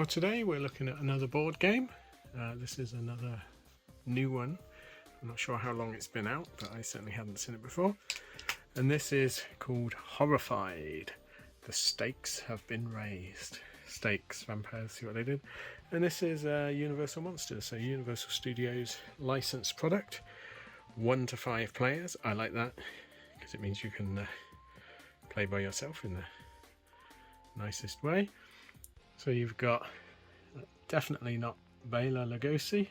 Well, today we're looking at another board game. This is another new one. I'm not sure how long it's been out, but I certainly hadn't seen it before. And this is called Horrified. The stakes have been raised. Stakes, vampires, see what they did. And this is Universal Monsters, so Universal Studios licensed product. 1 to 5 players. I like that because it means you can play by yourself in the nicest way. So you've got definitely not Bela Lugosi,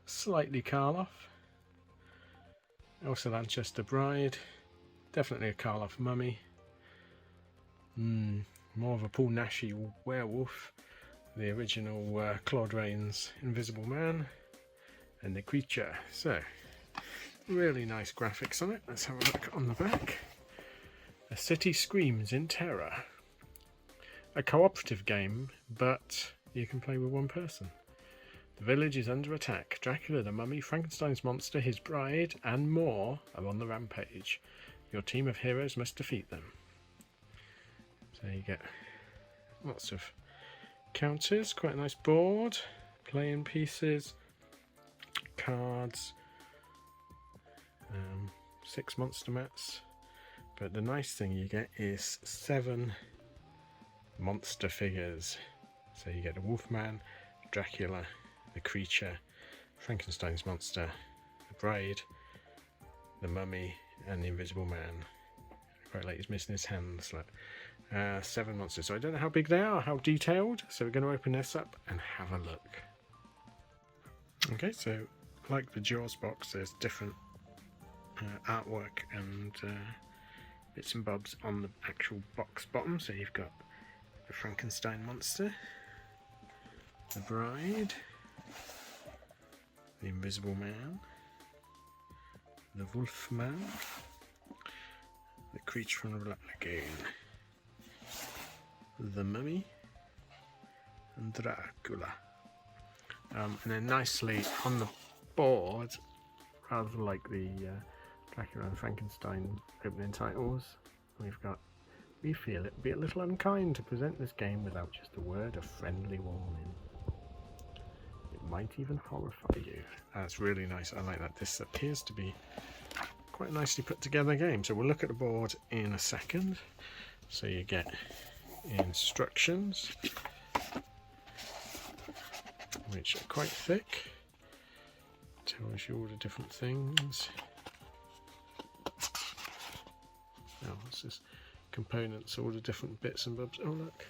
slightly Karloff, also Lanchester Bride, definitely a Karloff mummy, more of a Paul Naschy werewolf, the original Claude Rains Invisible Man, and the creature. So really nice graphics on it. Let's have a look on the back. A city screams in terror. A cooperative game, but you can play with one person. The village is under attack. Dracula, the mummy, Frankenstein's monster, his bride, and more are on the rampage. Your team of heroes must defeat them. So you get lots of counters, quite a nice board, playing pieces, cards, 6 monster mats. But the nice thing you get is 7 monster figures. So you get the Wolfman, Dracula, the creature, Frankenstein's monster, the bride, the mummy, and the invisible man. Quite like he's missing his hands. Like 7 monsters. So I don't know how big they are, how detailed. So we're going to open this up and have a look. Okay, so like the Jaws box, there's different artwork and bits and bobs on the actual box bottom. So you've got the Frankenstein monster, the bride, the invisible man, the Wolfman, the creature from the Black Lagoon, the mummy, and Dracula. And then nicely on the board, rather like the Dracula and Frankenstein opening titles, we've got, we feel it would be a little unkind to present this game without just a word of friendly warning. It might even horrify you. That's really nice. I like that. This appears to be quite a nicely put together game. So we'll look at the board in a second. So you get instructions, which are quite thick. Tells you all the different things. Oh, what's this? Components, all the different bits and bobs. Oh look,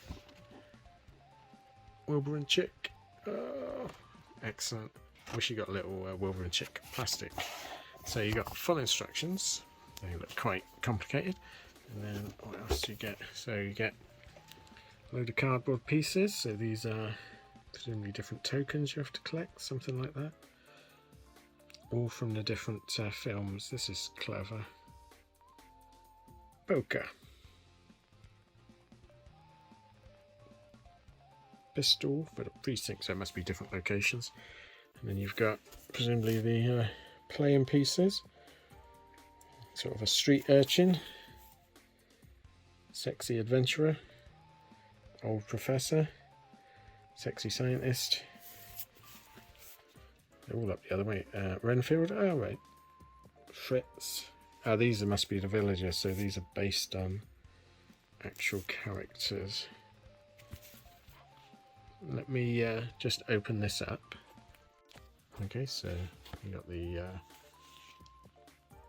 Wilbur and Chick. Oh, excellent. Wish you got a little Wilbur and Chick plastic. So you got full instructions. They look quite complicated. And then what else do you get? So you get a load of cardboard pieces. So these are presumably different tokens you have to collect, something like that. All from the different films. This is clever. Poker. Pistol for the precinct, so it must be different locations. And then you've got presumably the playing pieces, sort of a street urchin, sexy adventurer, old professor, sexy scientist. They're all up the other way. Renfield, oh right, Fritz. These must be the villagers, so these are based on actual characters. Let me just open this up. Okay, so you got the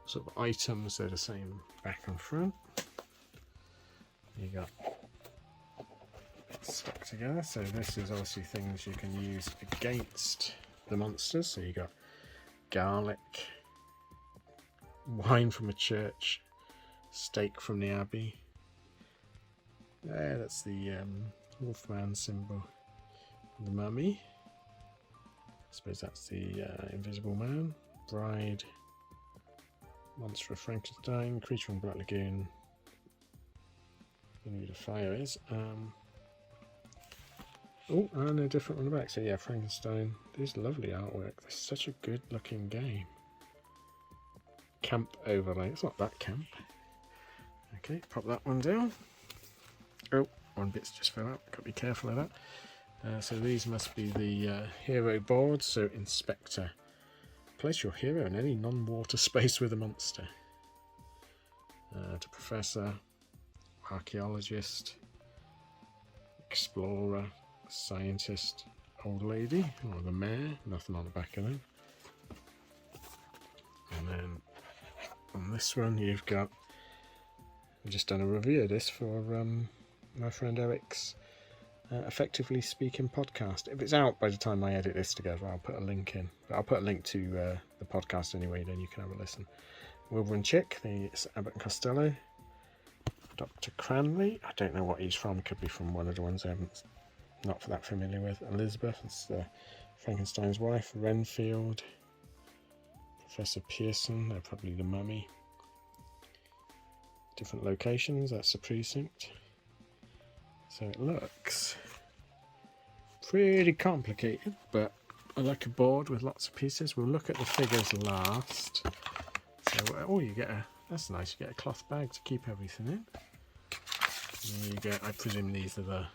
sort of items, they're the same back and front. You got stuck together, so this is obviously things you can use against the monsters. So you got garlic, wine from a church, steak from the abbey. There, that's the Wolfman symbol. The mummy, I suppose that's the invisible man, bride, monster of Frankenstein, creature from Black Lagoon. I don't know who the fire is. Oh, and a different on the back. So yeah, Frankenstein. This is lovely artwork. This is such a good looking game. Camp overlay. It's not that camp. Okay, pop that one down. Oh, one bit's just fell out. Got to be careful of that. So these must be the hero boards. So Inspector. Place your hero in any non-water space with a monster. To Professor, Archaeologist, Explorer, Scientist, Old Lady, or the Mayor. Nothing on the back of them. And then on this one you've got, I've just done a review of this for my friend Eric's Effectively Speaking podcast. If it's out by the time I edit this together, I'll put a link in. But I'll put a link to the podcast anyway, then you can have a listen. Wilbur and Chick, the Abbott and Costello. Dr. Cranley, I don't know what he's from, could be from one of the ones I'm not that familiar with. Elizabeth, it's Frankenstein's wife. Renfield, Professor Pearson, they're probably the mummy. Different locations, that's the precinct. So it looks pretty complicated, but I like a board with lots of pieces. We'll look at the figures last. So, oh, you get that's nice, you get a cloth bag to keep everything in. And you get, I presume these are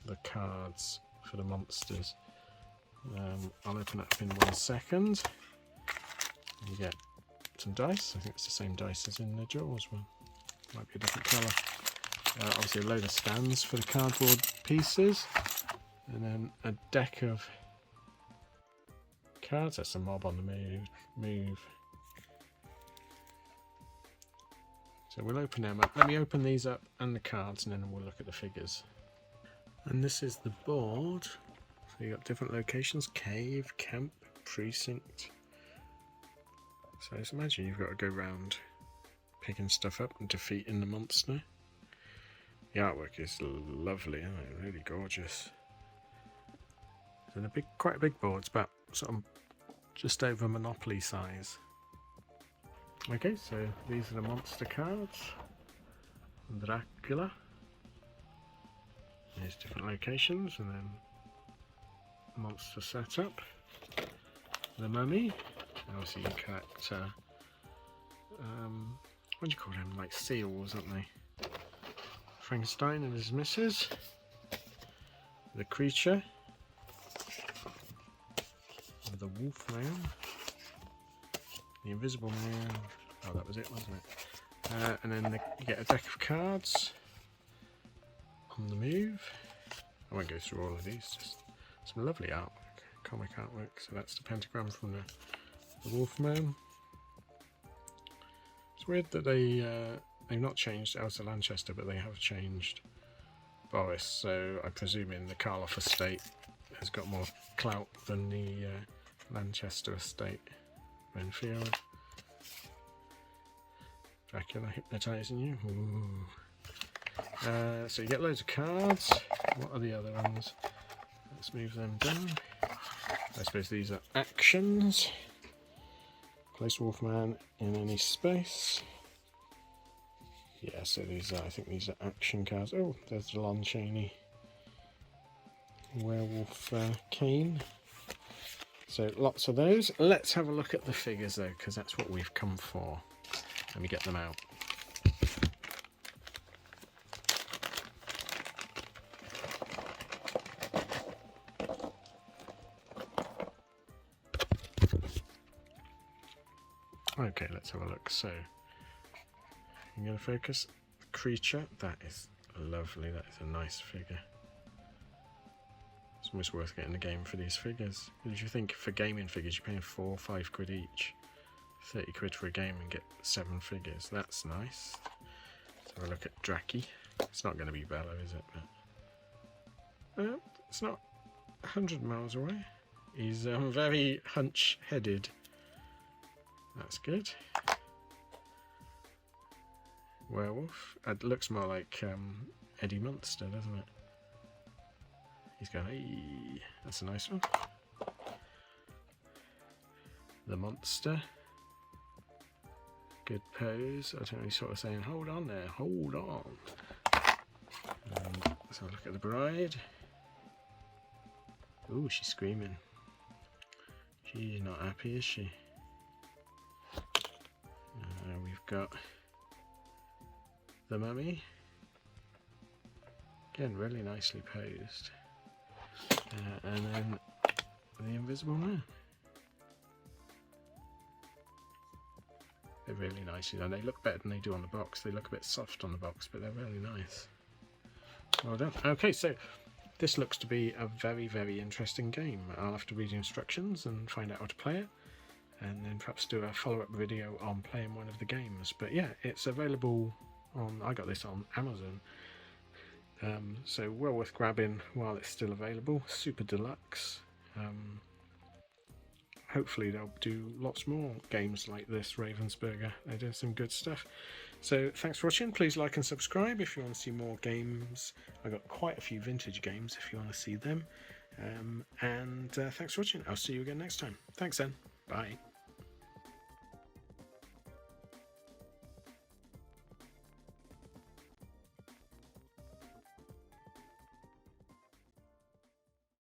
the cards for the monsters. I'll open that up in 1 second. You get some dice. I think it's the same dice as in the Jaws one. Might be a different colour. Obviously a load of stands for the cardboard pieces. And then a deck of cards. That's a mob on the move. So we'll open them up. Let me open these up and the cards, and then we'll look at the figures. And this is the board. So you've got different locations: cave, camp, precinct. So just imagine you've got to go around picking stuff up and defeating the monster. The artwork is lovely, isn't it? Really gorgeous. So they're quite a big board. It's about sort of just over Monopoly size. Okay, so these are the monster cards. Dracula. There's different locations, and then monster setup. The mummy. Obviously you collect, what do you call them? Like seals, aren't they? Frankenstein and his missus. The creature. The wolf man. The invisible man. Oh, that was it, wasn't it? And then you get a deck of cards on the move. I won't go through all of these, just some lovely artwork, comic artwork. So that's the pentagram from the Wolfman. It's weird that they've not changed Elsa Lanchester, but they have changed Boris. So I presume in the Karloff estate has got more clout than the Lanchester estate. Renfield. Dracula hypnotising you. So you get loads of cards. What are the other ones? Let's move them down. I suppose these are actions. Place Wolfman in any space. Yeah, so these are, I think these are action cards. Oh, there's the Lon Chaney werewolf cane. So lots of those. Let's have a look at the figures though, because that's what we've come for. Let me get them out. Okay, let's have a look. So, I'm going to focus. The creature, that is lovely. That is a nice figure. It's almost worth getting the game for these figures. Because you think for gaming figures, you're paying 4 or 5 quid each. 30 quid for a game and get 7 figures. That's nice. Let's have a look at Dracky. It's not going to be Bella, is it? But, it's not 100 miles away. He's very hunch-headed. That's good. Werewolf. It looks more like Eddie Munster, doesn't it? He's going, hey, that's a nice one. The monster. Good pose. I don't know, he's sort of saying, hold on there, hold on. Let's have a look at the bride. Ooh, she's screaming. She's not happy, is she? We've got the mummy. Again, really nicely posed. And then the Invisible Man. They're really nice, you know, they look better than they do on the box. They look a bit soft on the box, but they're really nice. Well done. Okay, so this looks to be a very, very interesting game. I'll have to read the instructions and find out how to play it, and then perhaps do a follow-up video on playing one of the games. But yeah, it's available on, I got this on Amazon, so well worth grabbing while it's still available. Super deluxe. Hopefully they'll do lots more games like this, Ravensburger. They're doing some good stuff. So thanks for watching. Please like and subscribe if you want to see more games. I've got quite a few vintage games if you want to see them. And thanks for watching. I'll see you again next time. Thanks then. Bye.